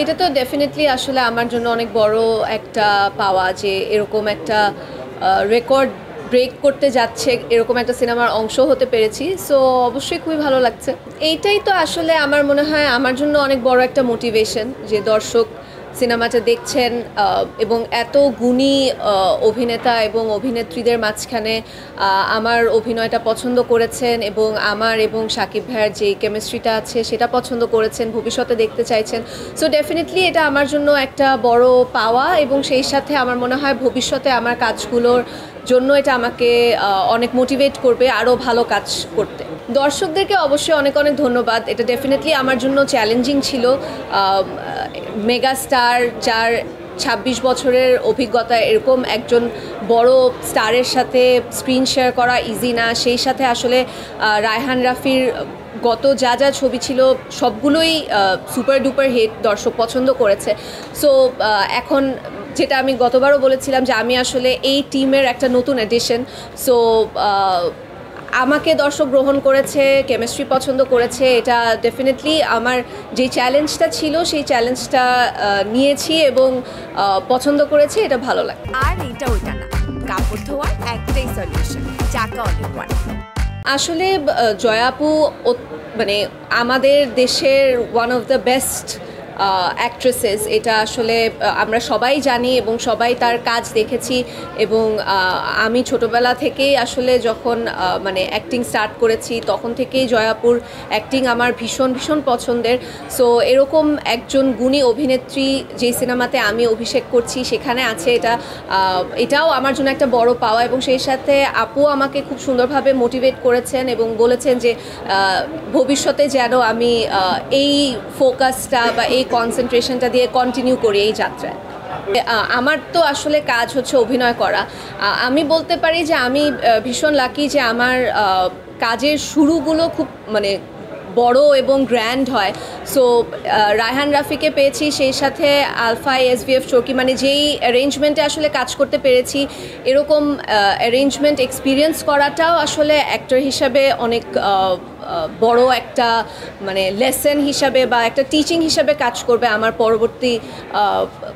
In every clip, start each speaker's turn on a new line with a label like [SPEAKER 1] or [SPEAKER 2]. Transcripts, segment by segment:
[SPEAKER 1] এটা তো ডেফিনেটলি আসলে আমার জন্য অনেক বড় একটা পাওয়া যে এরকম একটা রেকর্ড ব্রেক করতে যাচ্ছে, এরকম একটা সিনেমার অংশ হতে পেরেছি। সো অবশ্যই খুবই ভালো লাগছে। এইটাই তো আসলে আমার মনে হয় আমার জন্য অনেক বড় একটা মোটিভেশন যে দর্শক সিনেমাটা দেখছেন এবং এত গুণী অভিনেতা এবং অভিনেত্রীদের মাঝখানে আমার অভিনয়টা পছন্দ করেছেন এবং আমার এবং শাকিব ভাইয়ের যে কেমিস্ট্রিটা আছে সেটা পছন্দ করেছেন, ভবিষ্যতে দেখতে চাইছেন। সো ডেফিনেটলি এটা আমার জন্য একটা বড় পাওয়া এবং সেই সাথে আমার মনে হয় ভবিষ্যতে আমার কাজগুলোর জন্য এটা আমাকে অনেক মোটিভেট করবে আরও ভালো কাজ করতে। দর্শকদেরকে অবশ্যই অনেক অনেক ধন্যবাদ। এটা ডেফিনেটলি আমার জন্য চ্যালেঞ্জিং ছিল। মেগা স্টার যার ২৬ বছরের অভিজ্ঞতা, এরকম একজন বড় স্টারের সাথে স্ক্রিন শেয়ার করা ইজি না। সেই সাথে আসলে রায়হান রাফির গত যা যা ছবি ছিল সবগুলোই সুপার ডুপার হিট, দর্শক পছন্দ করেছে। সো এখন যেটা আমি গতবারও বলেছিলাম যে আমি আসলে এই টিমের একটা নতুন এডিশন। সো আমাকে দর্শক গ্রহণ করেছে, কেমিস্ট্রি পছন্দ করেছে। এটা ডেফিনেটলি আমার যে চ্যালেঞ্জটা ছিল সেই চ্যালেঞ্জটা নিয়েছি এবং পছন্দ করেছি। এটা ভালো লাগে।
[SPEAKER 2] আর এটা ওইটা না, কাপড় ধোয়ার একটাই সলিউশন, চাকা অনেক ওয়ান।
[SPEAKER 1] আসলে জয়া আপু মানে আমাদের দেশের one of the best actresses, এটা আসলে আমরা সবাই জানি এবং সবাই তার কাজ দেখেছি। এবং আমি ছোটোবেলা থেকেই আসলে যখন মানে অ্যাক্টিং স্টার্ট করেছি তখন থেকেই জয়াপুর অ্যাক্টিং আমার ভীষণ ভীষণ পছন্দের। সো এরকম একজন গুণী অভিনেত্রী যেই সিনেমাতে আমি অভিষেক করছি সেখানে আছে, এটাও আমার জন্য একটা বড় পাওয়া। এবং সেই সাথে আপু আমাকে খুব সুন্দরভাবে মোটিভেট করেছেন এবং বলেছেন যে ভবিষ্যতে যেন আমি এই ফোকাসটা বা এই কনসেন্ট্রেশনটা দিয়ে কন্টিনিউ করি এই যাত্রায়। আমার তো আসলে কাজ হচ্ছে অভিনয় করা। আমি বলতে পারি যে আমি ভীষণ লাকি যে আমার কাজের শুরুগুলো খুব মানে বড় এবং গ্র্যান্ড হয়। সো রায়হান রাফিকে পেয়েছি, সেই সাথে আলফা এসভিএফ চরকি, মানে যেই অ্যারেঞ্জমেন্টে আসলে কাজ করতে পেরেছি, এরকম অ্যারেঞ্জমেন্ট এক্সপিরিয়েন্স করাটাও আসলে অ্যাক্টর হিসাবে অনেক বড় একটা মানে লেসন হিসাবে বা একটা টিচিং হিসাবে কাজ করবে আমার পরবর্তী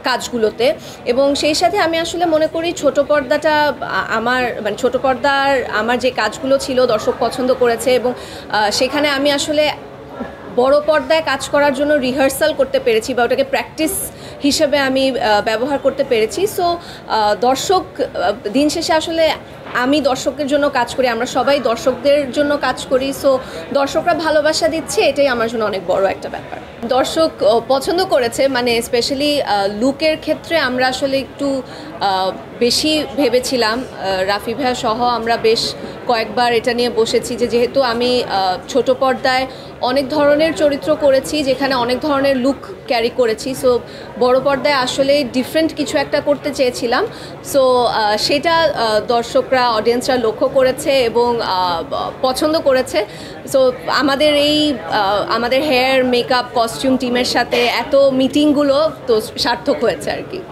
[SPEAKER 1] কাজগুলোতে। এবং সেই সাথে আমি আসলে মনে করি ছোট পর্দাটা আমার মানে ছোট পর্দার আমার যে কাজগুলো ছিল দর্শক পছন্দ করেছে এবং সেখানে আমি আসলে বড় পর্দায় কাজ করার জন্য রিহার্সাল করতে পেরেছি বা ওটাকে প্র্যাকটিস হিসেবে আমি ব্যবহার করতে পেরেছি। সো দর্শক দিন শেষে আসলে আমি দর্শকের জন্য কাজ করি, আমরা সবাই দর্শকদের জন্য কাজ করি। সো দর্শকরা ভালোবাসা দিচ্ছে, এটাই আমার জন্য অনেক বড় একটা ব্যাপার। দর্শক পছন্দ করেছে, মানে স্পেশালি লুকের ক্ষেত্রে আমরা আসলে একটু বেশি ভেবেছিলাম। রাফি ভাইয়া সহ আমরা বেশ কয়েকবার এটা নিয়ে বসেছি যে যেহেতু আমি ছোট পর্দায় অনেক ধরনের চরিত্র করেছি, যেখানে অনেক ধরনের লুক ক্যারি করেছি। সো বড় পর্দায় আসলে ডিফারেন্ট কিছু একটা করতে চেয়েছিলাম। সো সেটা দর্শকরা অডিয়েন্সরা লক্ষ্য করেছে এবং পছন্দ করেছে। সো আমাদের হেয়ার মেকআপ কস্টিউম টিমের সাথে এত মিটিংগুলো তো সার্থক হয়েছে আর কি।